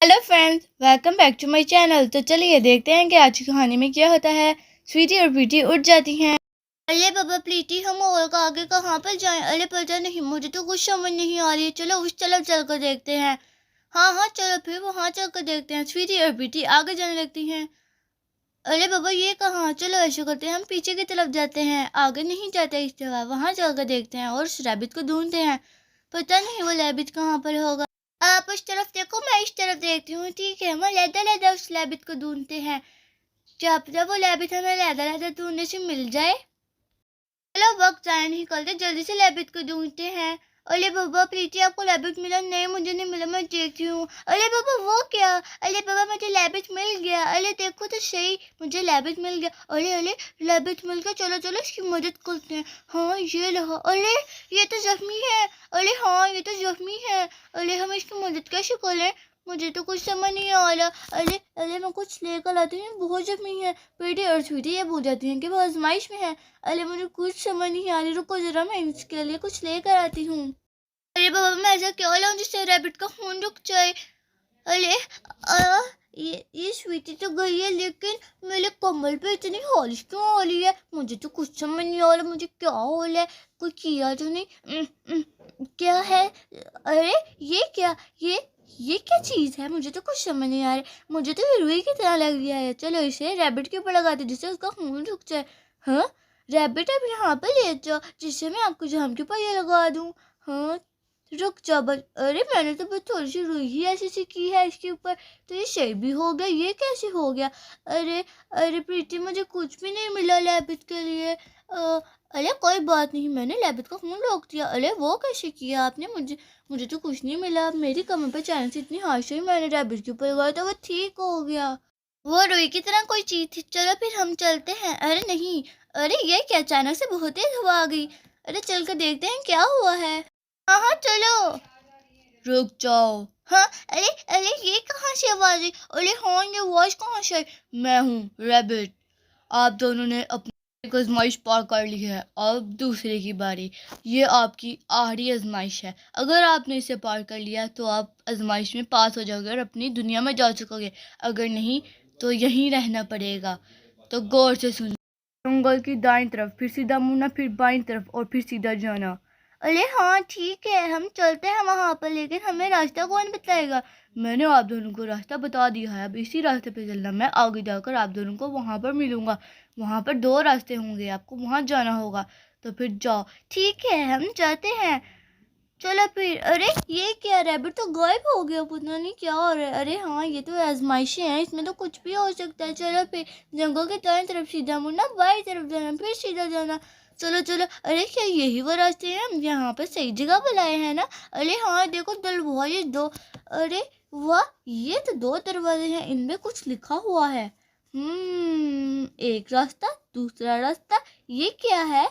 Hello friends, welcome back to my channel. तो चलिए देखते हैं कि आज की कहानी में क्या होता है। स्वीटी और प्रीटी उठ जाती हैं। अरे बाबा प्रीति, हम और आगे कहाँ पर जाएं? अरे पता नहीं, मुझे तो कुछ समझ नहीं आ रही है। चलो उस तरफ चल कर देखते हैं। हाँ हाँ चलो फिर वहाँ चल कर देखते हैं। स्वीटी और प्रीति आगे जाने लगती हैं। अरे बाबा ये कहाँ? चलो ऐसा करते हैं, हम पीछे की तरफ जाते हैं, आगे नहीं जाते इस तरह। वहाँ चल कर देखते हैं और उस रैबिट को ढूंढते हैं। पता नहीं वो रैबिट कहाँ पर होगा। आप उस तरफ देखो, मैं इस तरफ देखती हूँ। ठीक है, हम लहदा लहदा उस रैबिट को ढूंढते हैं। क्या पता वो रैबिट हमें लहदा लहदा ढूंढने से मिल जाए। चलो वक्त जाया नहीं करते, जल्दी से रैबिट को ढूंढते हैं। अरे बाबा प्रीति, आपको रैबिट मिला? नहीं मुझे नहीं मिला, मैं देखती हूँ। अरे बाबा वो क्या? अरे बाबा मुझे रैबिट मिल गया। अरे देखो तो सही, मुझे रैबिट मिल गया। अरे अरे रैबिट मिल गया, चलो चलो इसकी मदद करते हैं। हाँ ये रहा। अरे ये तो जख्मी है। अरे हाँ ये तो जख्मी है। अरे हम इसकी मदद कैसे करें? मुझे तो कुछ समझ नहीं आ रहा। अरे अरे मैं कुछ लेकर आती हूँ, बहुत जख्मी है। प्रीति और स्वीटी ये भूल जाती हैं कि वो आजमाइश में है। अरे मुझे कुछ समझ नहीं आ रही, रुको जरा मैं इसके लिए कुछ लेकर आती हूँ। अरे बाबा मैं ऐसा क्या लाऊं जिससे रैबिट का खून रुक जाए? अरे आ, ये स्वीटी तो गई है, लेकिन मेरे कमर पे इतनी हॉलिश क्यों हो रही है? मुझे तो कुछ समझ नहीं आ रहा, मुझे क्या हो रहा है? कोई किया तो नहीं? क्या है? अरे ये क्या? ये क्या चीज है? मुझे तो कुछ समझ नहीं आ रहा। मुझे तो ये रुई की तरह लग रहा है। चलो इसे रैबिट के ऊपर लगाते जिससे उसका खून रुक जाए। हाँ रैबिट, अब यहाँ पर ले जाओ जिससे मैं आपको जाम के ऊपर ये लगा दूँ। हाँ रुक जा बस। अरे मैंने तो बस थोड़ी सी रुई ही ऐसी सी की है इसके ऊपर, तो ये सही भी हो गया। ये कैसे हो गया? अरे अरे प्रीति, मुझे कुछ भी नहीं मिला रैबिट के लिए। अरे कोई बात नहीं, मैंने रैबिट का खून रोक दिया। अरे वो कैसे किया आपने? मुझे तो कुछ नहीं मिला। मेरी कमर पर अचानक से इतनी हाश हुई, मैंने रैबिट के ऊपर लगाया तो वो ठीक हो गया। वो रुई की तरह कोई चीज थी। चलो फिर हम चलते हैं। अरे नहीं, अरे ये क्या, अचानक से बहुत तेज हवा आ गई। अरे चल कर देखते हैं क्या हुआ है। हाँ हाँ चलो। रुक जाओ। हाँ अरे अरे ये कहाँ से आवाज आई? अरे हाँ ये आवाज कहाँ से आई? मैं हूँ रैबिट। आप दोनों ने अपनी एक आजमाइश पार कर ली है, अब दूसरे की बारी। ये आपकी आखिरी आजमाइश है। अगर आपने इसे पार कर लिया तो आप आजमाइश में पास हो जाओगे और अपनी दुनिया में जा सकोगे। अगर नहीं तो यहीं रहना पड़ेगा। तो गौर से सुन। जंगल की दाईं तरफ, फिर सीधा मुड़ना, फिर बाईं तरफ और फिर सीधा जाना। अरे हाँ ठीक है, हम चलते हैं वहाँ पर, लेकिन हमें रास्ता कौन बताएगा? मैंने आप दोनों को रास्ता बता दिया है, अब इसी रास्ते पे चलना। मैं आगे जाकर आप दोनों को वहाँ पर मिलूंगा। वहाँ पर दो रास्ते होंगे, आपको वहाँ जाना होगा। तो फिर जाओ। ठीक है हम जाते हैं। चलो फिर। अरे ये क्या, रैबिट तो गायब हो गया, पता नहीं क्या हो रहा है। अरे हाँ ये तो आजमाइशें हैं, इसमें तो कुछ भी हो सकता है। चलो फिर जंगल के दाएं तरफ सीधा मुड़ना, बाईं तरफ जाना, फिर सीधा जाना। चलो चलो। अरे क्या यही वो रास्ते हैं? हम यहाँ पर सही जगह पर लाए हैं ना? अरे हाँ देखो दरवाजे दो। अरे वाह, ये तो दो दरवाजे हैं, इनमें कुछ लिखा हुआ है। एक रास्ता, दूसरा रास्ता। ये क्या है?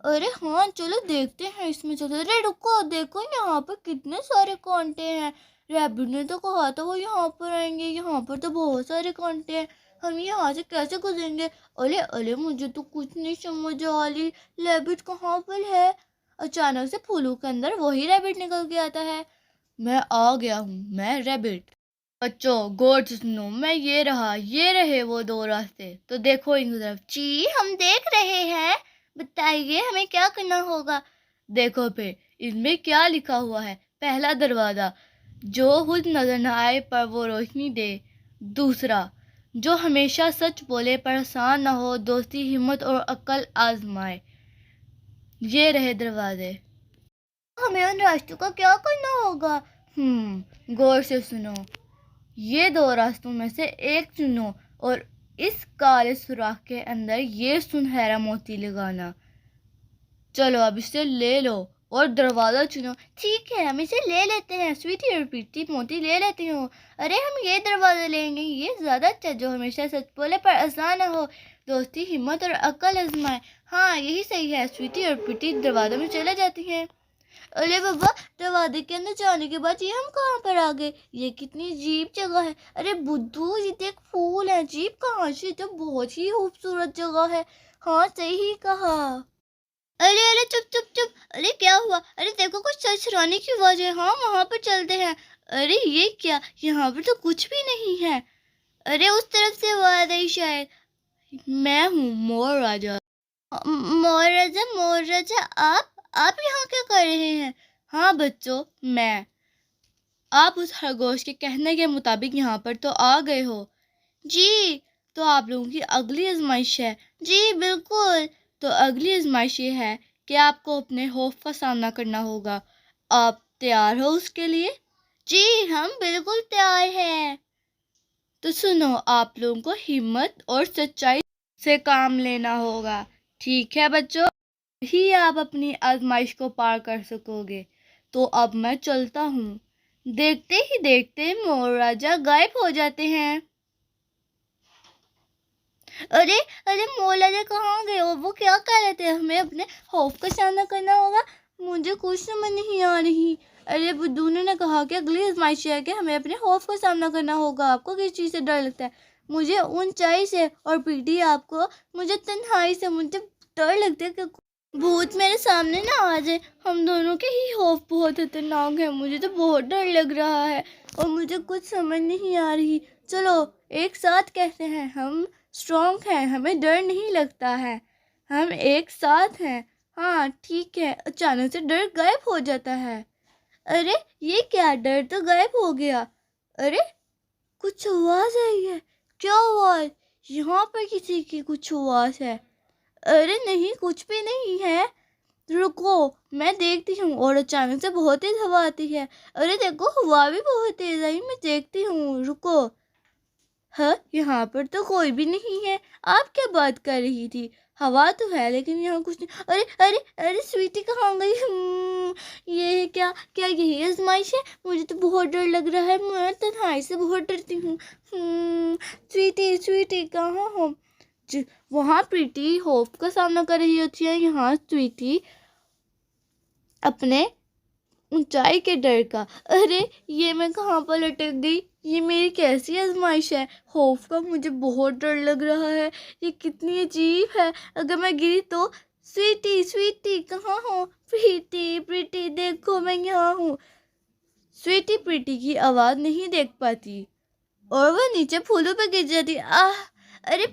अरे हाँ चलो देखते हैं इसमें। चलो अरे रुको, देखो यहाँ पर कितने सारे कांटे हैं। रैबिट ने तो कहा था वो यहाँ पर आएंगे, यहाँ पर तो बहुत सारे कांटे हैं। हम यहाँ से कैसे गुजरेंगे? अरे अरे मुझे तो कुछ नहीं समझ आ रही, रैबिट कहाँ पर है? अचानक से फूलों के अंदर वही रैबिट निकल के आता है। मैं आ गया हूँ, मैं रैबिट। बच्चों गौर से सुनो, मैं ये रहे वो दो रास्ते, तो देखो इन तरफ। जी हम देख रहे हैं, बताइए हमें क्या करना होगा? देखो पे, इनमें क्या लिखा हुआ है। पहला दरवाजा, जो खुद नजर न आए पर वो रोशनी दे। दूसरा, जो हमेशा सच बोले परेशान न हो, दोस्ती हिम्मत और अक्ल आजमाए। ये रहे दरवाजे। हमें उन रास्तों का क्या करना होगा? गौर से सुनो, ये दो रास्तों में से एक चुनो और इस काले सुराख के अंदर ये सुनहरा मोती लगाना। चलो अब इसे ले लो और दरवाजा चुनो। ठीक है हम इसे ले लेते हैं। स्वीटी और प्रीति मोती ले लेती हूँ। अरे हम ये दरवाजा लेंगे, ये ज्यादा अच्छा, जो हमेशा सच बोले पर आसान ना हो, दोस्ती हिम्मत और अक्ल आजमाए। हाँ यही सही है। स्वीटी और प्रीति दरवाजे में चले जाती हैं। अरे बाबा, दरवाजे के अंदर जाने के बाद ये हम कहाँ पर आ गए? ये कितनी अजीब जगह है। अरे बुद्धू ये देख, फूल है। अजीब कहाँ से, तो बहुत ही खूबसूरत जगह है। हाँ सही कहा। अरे अरे चुप चुप चुप। अरे क्या हुआ? अरे देखो कुछ ससुराने की आवाज है। हाँ वहां पर चलते हैं। ارے یہ کیا، یہاں پر تو کچھ بھی نہیں ہے. ارے اس طرف سے آواز آئی شاید. میں ہوں مور راجا. مور راجا آپ یہاں کیا کر رہے ہیں؟ ہاں بچوں، آپ اس خرگوش کے کہنے کے مطابق یہاں پر تو آ گئے ہو. جی. تو آپ لوگوں کی اگلی آزمائش ہے. جی بالکل. تو اگلی آزمائش یہ ہے کہ آپ کو اپنے خوف کا سامنا کرنا ہوگا. آپ تیار ہو اس کے لیے؟ جی ہم بالکل تیار ہیں. تو سنو، آپ لوگوں کو ہمت اور سچائی سے کام لینا ہوگا. ٹھیک ہے بچوں؟ ہی آپ اپنی آزمائش کو پار کر سکو گے. تو اب میں چلتا ہوں. دیکھتے ہی دیکھتے مور راجا غائب ہو جاتے ہیں. ارے مور راجا کہاں گئے؟ اور وہ کیا کہہ رہے تھے؟ ہمیں اپنے خوف کا سامنا کرنا ہوگا. مجھے کچھ سمجھ نہیں آ رہی. ارے بدونو نے کہا کہ اگلی آزمائش ہے کہ ہمیں اپنے خوف کا سامنا کرنا ہوگا. آپ کو کس چیز سے ڈر لگتا ہے؟ مجھے اونچائی سے. اور پیٹی آپ کو؟ مجھے تنہائی سے. مجھے ڈر لگتا ہے کہ بھوت میرے سامنے نہ آ جائے. ہم دونوں کے ہی خوف بہت خطرناک ہے. مجھے تو بہت ڈر لگ رہا ہے اور مجھے کچھ سمجھ نہیں آ رہی. چلو ایک ساتھ کہتے ہیں، ہم اسٹرانگ ہیں، ہمیں ڈر نہیں لگتا ہے، ہم ایک ساتھ ہیں. ہاں ٹھیک ہے. اچانک سے ڈر غائب ہو جاتا ہے. ارے یہ کیا، ڈر تو غائب ہو گیا. ارے کچھ آواز آئی ہے. کیا آواز؟ یہاں پر کسی کی کچھ آواز ہے. ارے نہیں، کچھ بھی نہیں ہے. رکو میں دیکھتی ہوں. اور اچانک سے بہت تیز ہوا آتی ہے. ارے دیکھو، ہوا بھی بہت تیز آئی. میں دیکھتی ہوں، رکو. ہاں یہاں پر تو کوئی بھی نہیں ہے. آپ کیا بات کر رہی تھی؟ ہوا تو ہے لیکن یہاں کچھ نہیں. ارے ارے ارے سویٹی کہاں گئی؟ یہ کیا یہی آزمائش ہے؟ مجھے تو بہت ڈر لگ رہا ہے. میں تنہائی سے بہت ڈرتی ہوں. سویٹی کہاں ہو؟ وہاں پریٹی خوف کا سامنا کر رہی ہوتی ہے، یہاں سویٹی اپنے اونچائی کے ڈر کا. ارے یہ میں کہاں پر لٹک گئی؟ یہ میری کیسی آزمائش ہے؟ خوف کا مجھے بہت ڈر لگ رہا ہے. یہ کتنی عجیب ہے. اگر میں گری تو؟ سویٹی کہاں ہو؟ پریٹی دیکھو میں یہاں ہوں. سویٹی پریٹی کی آواز نہیں دیکھ پاتی اور وہ نیچے پھولوں پہ گر جاتی. ارے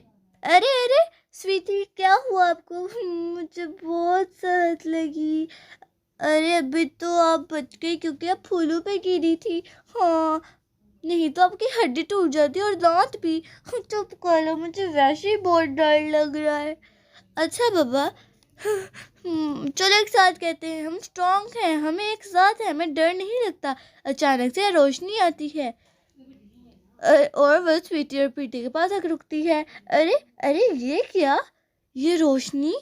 ارے ارے سویٹی کیا ہوا آپ کو؟ مجھے بہت سخت لگی. ارے ابھی تو آپ بچ گئی کیونکہ آپ پھولوں پہ گری تھی. ہاں نہیں تو آپ کی ہڈی ٹوٹ جاتی اور دانت بھی. چپ کر لو، مجھے ویسے ہی بہت ڈر لگ رہا ہے. اچھا بابا، چلو ایک ساتھ کہتے ہیں، ہم اسٹرانگ ہیں، ہمیں ایک ساتھ ہیں، ہمیں ڈر نہیں لگتا. اچانک سے روشنی آتی ہے اور وہ سویٹی اور پیٹی کے پاس آ کے رکتی ہے. ارے یہ کیا؟ یہ روشنی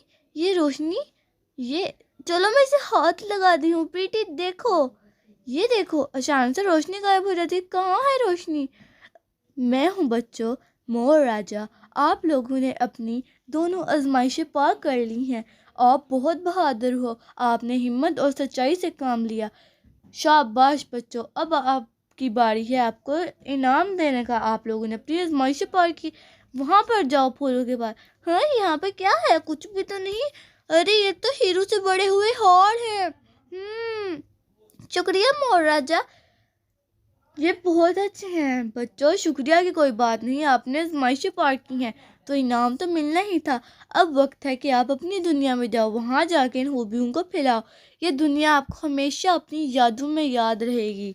یہ چلو میں اسے ہاتھ لگا دی ہوں. پیٹی دیکھو، یہ دیکھو. اچانک سے روشنی غائب ہو جاتی. کہاں ہے روشنی؟ میں ہوں بچوں، مور راجا. آپ لوگوں نے اپنی دونوں آزمائشیں پار کر لی ہیں. آپ بہت بہادر ہو. آپ نے ہمت اور سچائی سے کام لیا. شاباش بچوں. اب آپ کی باری ہے آپ کو انعام دینے کا. آپ لوگوں نے اپنی آزمائشیں پار کی. وہاں پر جاؤ پھولوں کے پاس. ہاں یہاں پہ کیا ہے؟ کچھ بھی تو نہیں. ارے یہ تو ہیرو سے بڑے ہوئے ہار ہے. شکریہ مور راجا، یہ بہت اچھے ہیں. بچوں شکریہ کی کوئی بات نہیں، آپ نے آزمائشیں پار کی ہیں تو انعام تو ملنا ہی تھا. اب وقت ہے کہ آپ اپنی دنیا میں جاؤ، وہاں جا کے ان خوبیوں کو پھیلاؤ. یہ دنیا آپ کو ہمیشہ اپنی یادوں میں یاد رہے گی.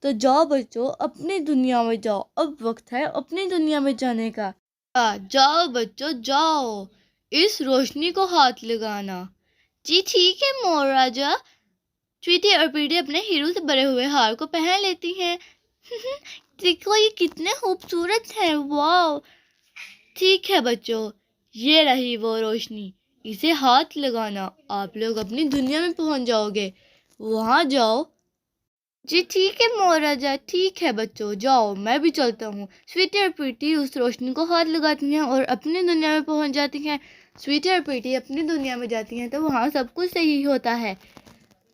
تو جاؤ بچوں، اپنی دنیا میں جاؤ. اب وقت ہے اپنی دنیا میں جانے کا. جاؤ بچوں جاؤ، اس روشنی کو ہاتھ لگانا. جی ٹھیک ہے مور راجا. سویٹی اور پیٹی اپنے ہیرو سے بھرے ہوئے ہار کو پہن لیتی ہیں. دیکھو یہ کتنے خوبصورت ہیں. واو. ٹھیک ہے بچوں، یہ رہی وہ روشنی، اسے ہاتھ لگانا، آپ لوگ اپنی دنیا میں پہنچ جاؤ گے. وہاں جاؤ. جی ٹھیک ہے مور راجا. ٹھیک ہے بچوں جاؤ، میں بھی چلتا ہوں. سویٹی اور پیٹی اس روشنی کو ہاتھ لگاتی ہیں اور اپنی دنیا میں پہنچ جاتی ہیں. سویٹی اور پیٹی اپنی دنیا میں جاتی ہیں تو وہاں سب کچھ صحیح ہوتا ہے.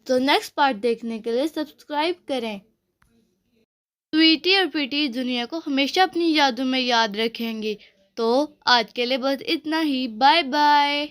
تو نیکسٹ پارٹ دیکھنے کے لیے سبسکرائب کریں. سویٹی اور پیٹی دنیا کو ہمیشہ اپنی یادوں میں یاد رکھیں گی. تو آج کے لیے بس اتنا ہی. Bye bye.